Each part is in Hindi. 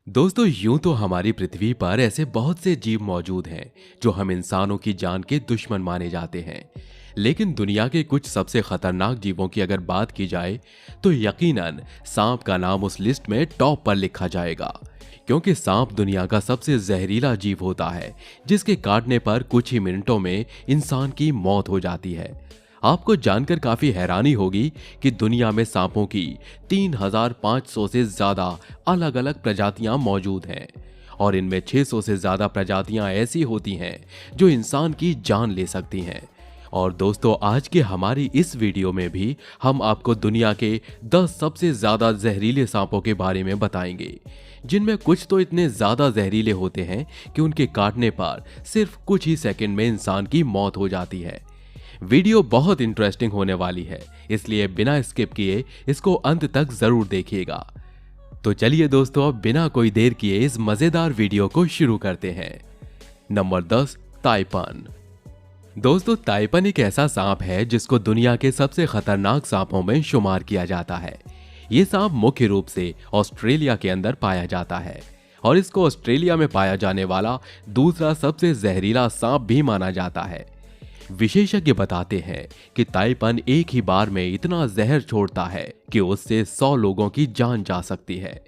दोस्तों, यूं तो हमारी पृथ्वी पर ऐसे बहुत से जीव मौजूद हैं जो हम इंसानों की जान के दुश्मन माने जाते हैं। लेकिन दुनिया के कुछ सबसे खतरनाक जीवों की अगर बात की जाए तो यकीनन सांप का नाम उस लिस्ट में टॉप पर लिखा जाएगा। क्योंकि सांप दुनिया का सबसे जहरीला जीव होता है जिसके काटने पर कुछ ही मिनटों में इंसान की मौत हो जाती है। आपको जानकर काफी हैरानी होगी कि दुनिया में सांपों की 3,500 से ज्यादा अलग अलग प्रजातियां मौजूद हैं और इनमें 600 से ज्यादा प्रजातियां ऐसी होती हैं जो इंसान की जान ले सकती हैं। और दोस्तों, आज के हमारी इस वीडियो में भी हम आपको दुनिया के 10 सबसे ज्यादा जहरीले सांपों के बारे में बताएंगे, जिनमें कुछ तो इतने ज्यादा जहरीले होते हैं कि उनके काटने पर सिर्फ कुछ ही सेकंड में इंसान की मौत हो जाती है। वीडियो बहुत इंटरेस्टिंग होने वाली है, इसलिए बिना स्किप किए इसको अंत तक जरूर देखिएगा। तो चलिए दोस्तों, अब बिना कोई देर किए इस मजेदार वीडियो को शुरू करते हैं। Number 10, taipan. दोस्तों, ताइपन एक ऐसा सांप है जिसको दुनिया के सबसे खतरनाक सांपों में शुमार किया जाता है। ये सांप मुख्य रूप से ऑस्ट्रेलिया के अंदर पाया जाता है और इसको ऑस्ट्रेलिया में पाया जाने वाला दूसरा सबसे जहरीला सांप भी माना जाता है। विशेषज्ञ बताते हैं कि ताइपन एक ही बार में इतना जहर छोड़ता है कि उससे 100 लोगों की जान जा सकती है।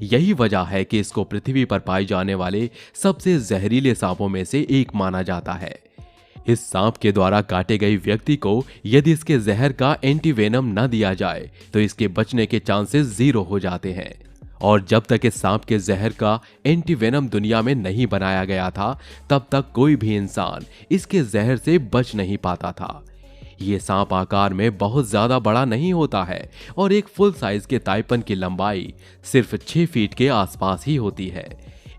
यही वजह है कि इसको पृथ्वी पर पाए जाने वाले सबसे जहरीले सांपों में से एक माना जाता है। इस सांप के द्वारा काटे गए व्यक्ति को यदि इसके जहर का एंटीवेनम न दिया जाए तो इसके बचने के चांसेस 0 हो जाते हैं। और जब तक इस सांप के जहर का एंटीवेनम दुनिया में नहीं बनाया गया था, तब तक कोई भी इंसान इसके जहर से बच नहीं पाता था। ये सांप आकार में बहुत ज्यादा बड़ा नहीं होता है और एक फुल साइज के ताइपन की लंबाई सिर्फ 6 फीट के आसपास ही होती है।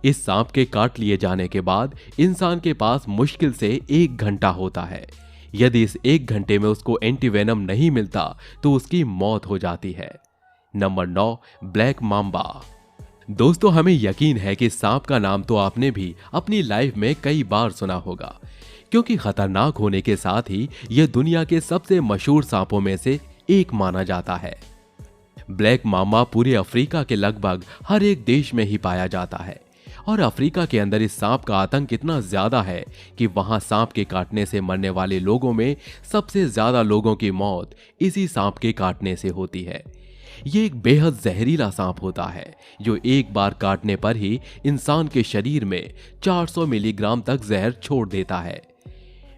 इस सांप के काट लिए जाने के बाद इंसान के पास मुश्किल से 1 घंटा होता है। यदि इस 1 घंटे में उसको एंटीवेनम नहीं मिलता तो उसकी मौत हो जाती है। Number 9, black Mamba. दोस्तों, हमें यकीन है कि सांप का नाम तो आपने भी अपनी लाइफ में कई बार सुना होगा, क्योंकि खतरनाक होने के साथ ही यह दुनिया के सबसे मशहूर सांपों में से एक माना जाता है। ब्लैक मांबा पूरे अफ्रीका के लगभग हर एक देश में ही पाया जाता है और अफ्रीका के अंदर इस सांप का आतंक इतना ज्यादा है कि वहां सांप के काटने से मरने वाले लोगों में सबसे ज्यादा लोगों की मौत इसी सांप के काटने से होती है। ये एक बेहद जहरीला सांप होता है जो एक बार काटने पर ही इंसान के शरीर में 400 मिलीग्राम तक जहर छोड़ देता है।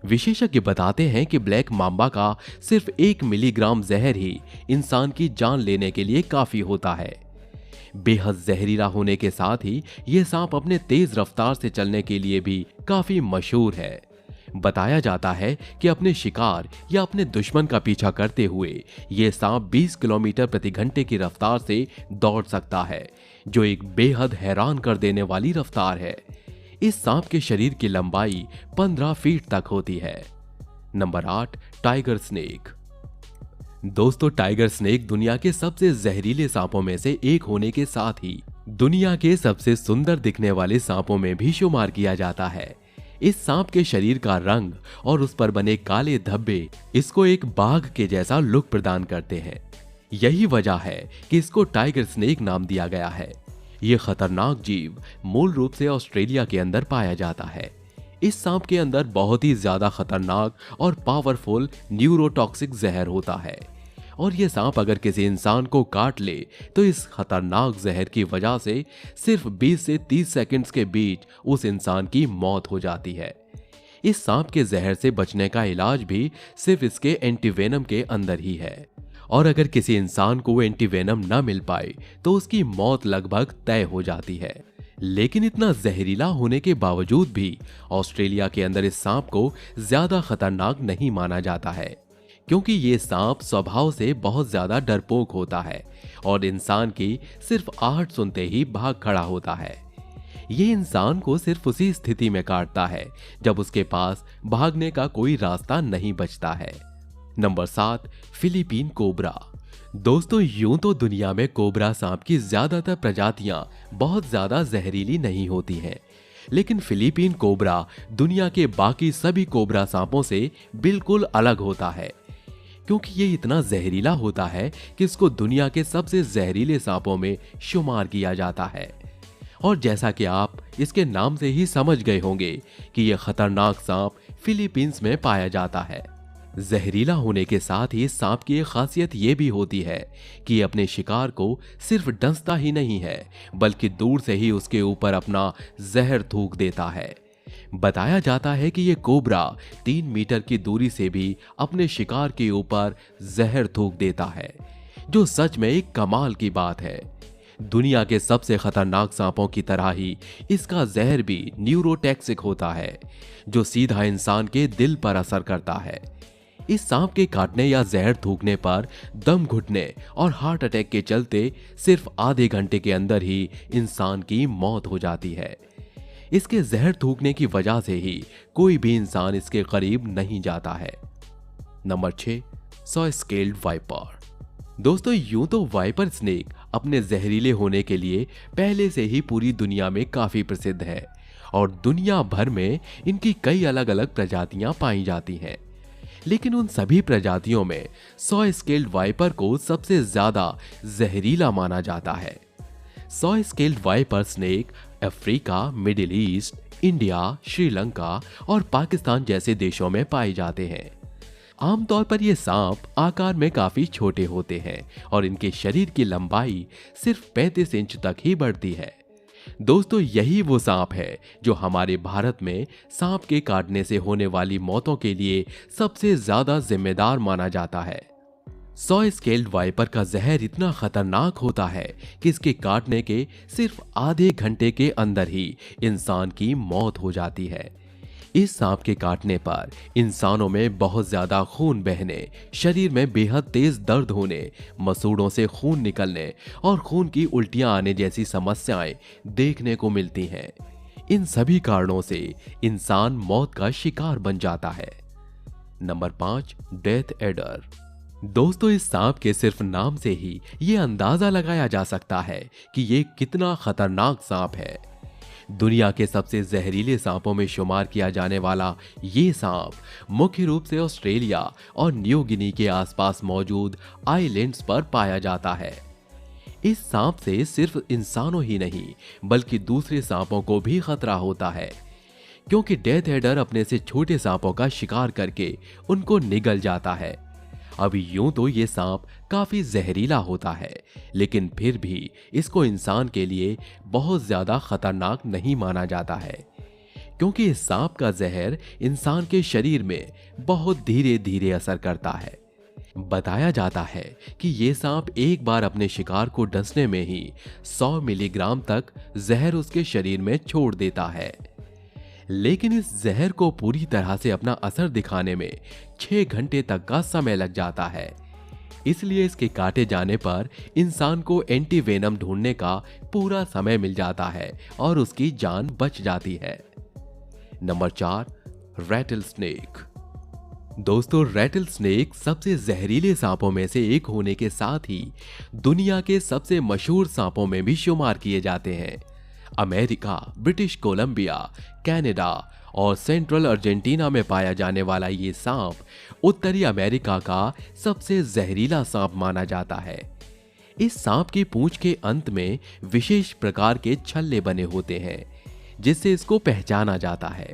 विशेषज्ञ बताते हैं कि ब्लैक मांबा का सिर्फ 1 मिलीग्राम जहर ही इंसान की जान लेने के लिए काफी होता है। बेहद जहरीला होने के साथ ही यह सांप अपने तेज रफ्तार से चलने के लिए भी काफी मशहूर है। बताया जाता है कि अपने शिकार या अपने दुश्मन का पीछा करते हुए यह सांप 20 किलोमीटर प्रति घंटे की रफ्तार से दौड़ सकता है, जो एक बेहद हैरान कर देने वाली रफ्तार है। इस सांप के शरीर की लंबाई 15 फीट तक होती है। Number 8, tiger snake. दोस्तों, टाइगर स्नेक दुनिया के सबसे जहरीले सांपों में से एक होने के साथ ही दुनिया के सबसे सुंदर दिखने वाले सांपों में भी शुमार किया जाता है। इस सांप के शरीर का रंग और उस पर बने काले धब्बे इसको एक बाघ के जैसा लुक प्रदान करते हैं। यही वजह है कि इसको टाइगर स्नेक नाम दिया गया है। यह खतरनाक जीव मूल रूप से ऑस्ट्रेलिया के अंदर पाया जाता है। इस सांप के अंदर बहुत ही ज्यादा खतरनाक और पावरफुल न्यूरोटॉक्सिक जहर होता है और यह सांप अगर किसी इंसान को काट ले तो इस खतरनाक जहर की वजह से सिर्फ 20 से 30 सेकंड्स के बीच उस इंसान की मौत हो जाती है। इस सांप के जहर से बचने का इलाज भी सिर्फ इसके एंटीवेनम के अंदर ही है और अगर किसी इंसान को एंटीवेनम न मिल पाए तो उसकी मौत लगभग तय हो जाती है। लेकिन इतना जहरीला होने के बावजूद भी ऑस्ट्रेलिया के अंदर इस सांप को ज्यादा खतरनाक नहीं माना जाता है, क्योंकि ये सांप स्वभाव से बहुत ज्यादा डरपोक होता है और इंसान की सिर्फ आहट सुनते ही भाग खड़ा होता है। ये इंसान को सिर्फ उसी स्थिति में काटता है जब उसके पास भागने का कोई रास्ता नहीं बचता है। Number 7, Philippine cobra. दोस्तों, यूं तो दुनिया में कोबरा सांप की ज्यादातर प्रजातियां बहुत ज्यादा जहरीली नहीं होती हैं, लेकिन फिलीपीन कोबरा दुनिया के बाकी सभी कोबरा सांपों से बिल्कुल अलग होता है, क्योंकि ये इतना जहरीला होता है कि इसको दुनिया के सबसे जहरीले सांपों में शुमार किया जाता है। और जैसा कि आप इसके नाम से ही समझ गए होंगे कि यह खतरनाक सांप फिलीपींस में पाया जाता है। जहरीला होने के साथ ही सांप की एक खासियत ये भी होती है कि ये अपने शिकार को सिर्फ डसता ही नहीं है, बल्कि दूर से ही उसके ऊपर अपना जहर थूक देता है। बताया जाता है कि ये कोबरा 3 मीटर की दूरी से भी अपने शिकार के ऊपर जहर थूक देता है, जो सच में एक कमाल की बात है। दुनिया के सबसे खतरनाक सांपों की तरह ही इसका जहर भी न्यूरोटॉक्सिक होता है, जो सीधा इंसान के दिल पर असर करता है। इस सांप के काटने या जहर थूकने पर दम घुटने और हार्ट अटैक के चलते सिर्फ आधे घंटे के अंदर ही इंसान की मौत हो जाती है। इसके जहर थूकने की वजह से ही कोई भी इंसान इसके करीब नहीं जाता है। Number 6, saw scaled viper. दोस्तों, यूं तो वाइपर स्नेक अपने जहरीले होने के लिए पहले से ही पूरी दुनिया में काफी प्रसिद्ध है और दुनिया भर में इनकी कई अलग अलग प्रजातियां पाई जाती हैं। लेकिन उन सभी प्रजातियों में सॉ स्केल्ड वाइपर को सबसे ज्यादा जहरीला माना जाता है। Saw scaled viper snake Africa, middle east, India, Sri Lanka और पाकिस्तान जैसे देशों में पाए जाते हैं। आमतौर पर ये सांप आकार में काफी छोटे होते हैं और इनके शरीर की लंबाई सिर्फ 35 इंच तक ही बढ़ती है। दोस्तों, यही वो सांप है जो हमारे भारत में सांप के काटने से होने वाली मौतों के लिए सबसे ज्यादा जिम्मेदार माना जाता है। सॉ स्केल्ड वाइपर का जहर इतना खतरनाक होता है कि इसके काटने के सिर्फ आधे घंटे के अंदर ही इंसान की मौत हो जाती है। इस सांप के काटने पर इंसानों में बहुत ज्यादा खून बहने, शरीर में बेहद तेज दर्द होने, मसूड़ों से खून निकलने और खून की उल्टियां आने जैसी समस्याएं देखने को मिलती हैं। इन सभी कारणों से इंसान मौत का शिकार बन जाता है। Number 5, death adder. दोस्तों, इस सांप के सिर्फ नाम से ही ये अंदाजा लगाया जा सकता है कि ये कितना खतरनाक सांप है। दुनिया के सबसे जहरीले सांपों में शुमार किया जाने वाला ये सांप मुख्य रूप से ऑस्ट्रेलिया और न्यू गिनी के आसपास मौजूद आइलैंड्स पर पाया जाता है। इस सांप से सिर्फ इंसानों ही नहीं बल्कि दूसरे सांपों को भी खतरा होता है, क्योंकि डेथ एडर अपने से छोटे सांपों का शिकार करके उनको निगल जाता है। अभी यूं तो ये सांप काफी जहरीला होता है, लेकिन फिर भी इसको इंसान के लिए बहुत ज्यादा खतरनाक नहीं माना जाता है, क्योंकि इस सांप का जहर इंसान के शरीर में बहुत धीरे धीरे असर करता है। बताया जाता है कि ये सांप एक बार अपने शिकार को डसने में ही 100 मिलीग्राम तक जहर उसके शरीर में छोड़ देता है। लेकिन इस जहर को पूरी तरह से अपना असर दिखाने में 6 घंटे तक का समय लग जाता है। इसलिए इसके काटे जाने पर इंसान को एंटी वेनम ढूंढने का पूरा समय मिल जाता है और उसकी जान बच जाती है। Number 4, rattle snake. दोस्तों, रैटल स्नेक सबसे जहरीले सांपों में से एक होने के साथ ही दुनिया के सबसे मशहूर सांपों में भी शुमार किए जाते हैं। अमेरिका, ब्रिटिश कोलंबिया, कनाडा और सेंट्रल अर्जेंटीना में पाया जाने वाला ये सांप उत्तरी अमेरिका का सबसे जहरीला सांप माना जाता है। इस सांप की पूंछ के अंत में विशेष प्रकार के छल्ले बने होते हैं, जिससे इसको पहचाना जाता है।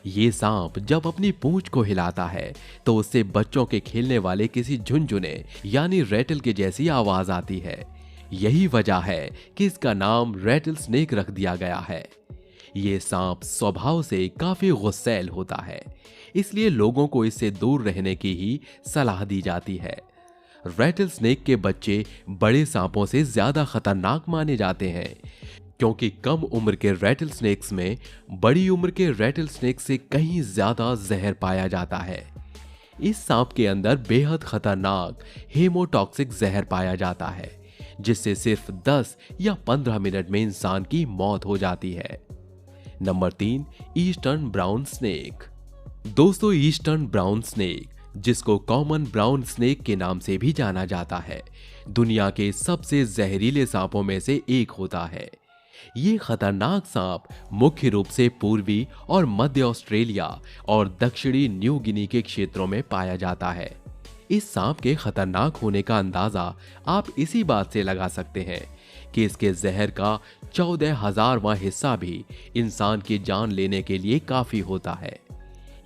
ये सांप जब अपनी पूंछ को हिलाता है तो उससे बच्चों के खेलने वाले किसी झुनझुने यानी रैटल के जैसी आवाज आती है। यही वजह है कि इसका नाम रैटल स्नेक रख दिया गया है। ये सांप स्वभाव से काफी गुस्सैल होता है, इसलिए लोगों को इससे दूर रहने की ही सलाह दी जाती है। रैटल स्नेक के बच्चे बड़े सांपों से ज्यादा खतरनाक माने जाते हैं, क्योंकि कम उम्र के रैटल स्नेक्स में बड़ी उम्र के रैटल स्नेक से कहीं ज्यादा जहर पाया जाता है। इस सांप के अंदर बेहद खतरनाक हेमोटॉक्सिक जहर पाया जाता है, जिससे सिर्फ 10 या 15 मिनट में इंसान की मौत हो जाती है। Number 3, eastern brown snake. दोस्तों, ईस्टर्न ब्राउन स्नेक, जिसको कॉमन ब्राउन स्नेक के नाम से भी जाना जाता है, दुनिया के सबसे जहरीले सांपों में से एक होता है। ये खतरनाक सांप मुख्य रूप से पूर्वी और मध्य ऑस्ट्रेलिया और दक्षिणी न्यू गिनी के क्षेत्रों में पाया जाता है। इस सांप के खतरनाक होने का अंदाजा आप इसी बात से लगा सकते हैं कि इसके जहर का 14,000वां हिस्सा भी इंसान की जान लेने के लिए काफी होता है।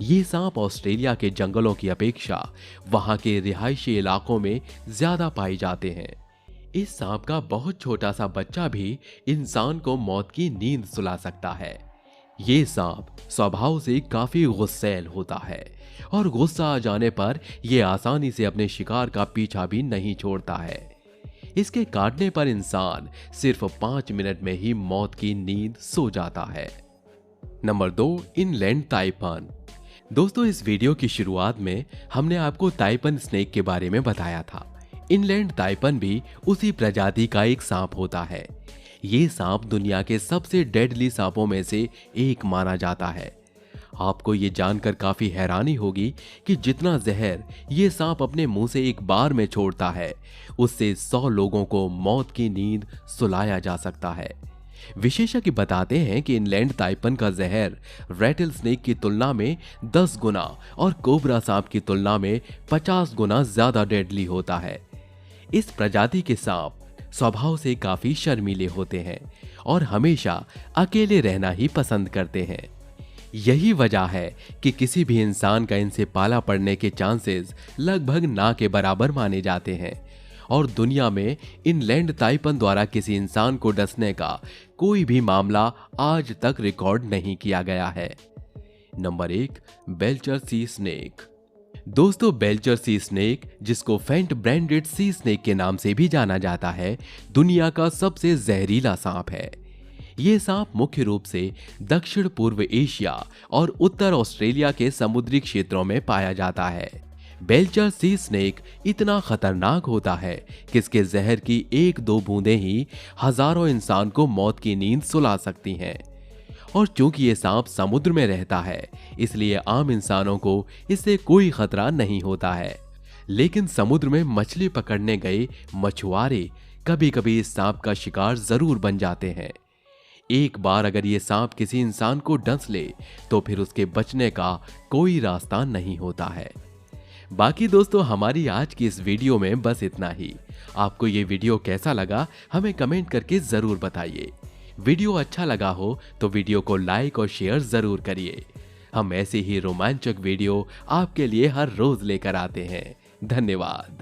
ये सांप ऑस्ट्रेलिया के जंगलों की अपेक्षा वहां के रिहायशी इलाकों में ज्यादा पाए जाते हैं। इस सांप का बहुत छोटा सा बच्चा भी इंसान को मौत की नींद सुला सकता है। ये सांप स्वभाव से काफी गुस्सैल होता है और गुस्सा आ जाने पर यह आसानी से अपने शिकार का पीछा भी नहीं छोड़ता है। इसके काटने पर इंसान सिर्फ 5 मिनट में ही मौत की नींद सो जाता है। Number 2, inland taipan. दोस्तों, इस वीडियो की शुरुआत में हमने आपको ताइपन स्नेक के बारे में बताया था। इनलैंड ताइपन भी उसी प्रजाति का एक सांप होता है। ये सांप दुनिया के सबसे डेडली सांपों में से एक माना जाता है। आपको ये जानकर काफी हैरानी होगी कि जितना जहर ये सांप अपने मुंह से एक बार में छोड़ता है, उससे 100 लोगों को मौत की नींद सुलाया जा सकता है। विशेषज्ञ बताते हैं कि इनलैंड ताइपन का जहर रैटल स्नेक की तुलना में 10 गुना और कोबरा सांप की तुलना में 50 गुना ज्यादा डेडली होता है। इस प्रजाति के सांप स्वभाव से काफी शर्मीले होते हैं और हमेशा अकेले रहना ही पसंद करते हैं। यही वजह है कि किसी भी इंसान का इनसे पाला पड़ने के चांसेस लगभग ना के बराबर माने जाते हैं और दुनिया में इनलैंड ताइपन द्वारा किसी इंसान को डसने का कोई भी मामला आज तक रिकॉर्ड नहीं किया गया है। नंबर 1, बेल्चर सी स्नेक। दोस्तों, बेल्चर सी स्नेक, जिसको फेंट ब्रांडेड सी स्नेक के नाम से भी जाना जाता है, दुनिया का सबसे जहरीला सांप है। ये सांप मुख्य रूप से दक्षिण पूर्व एशिया और उत्तर ऑस्ट्रेलिया के समुद्री क्षेत्रों में पाया जाता है। बेल्चर सी स्नेक इतना खतरनाक होता है कि इसके जहर की 1-2 बूंदें ही हजारों इंसान को मौत की नींद सुला सकती हैं। और चूंकि ये सांप समुद्र में रहता है, इसलिए आम इंसानों को इससे कोई खतरा नहीं होता है। लेकिन समुद्र में मछली पकड़ने गए मछुआरे कभी कभी इस सांप का शिकार जरूर बन जाते हैं। एक बार अगर ये सांप किसी इंसान को डस ले तो फिर उसके बचने का कोई रास्ता नहीं होता है। बाकी दोस्तों, हमारी आज की इस वीडियो में बस इतना ही। आपको ये वीडियो कैसा लगा हमें कमेंट करके जरूर बताइए। वीडियो अच्छा लगा हो तो वीडियो को लाइक और शेयर जरूर करिए। हम ऐसे ही रोमांचक वीडियो आपके लिए हर रोज लेकर आते हैं। धन्यवाद।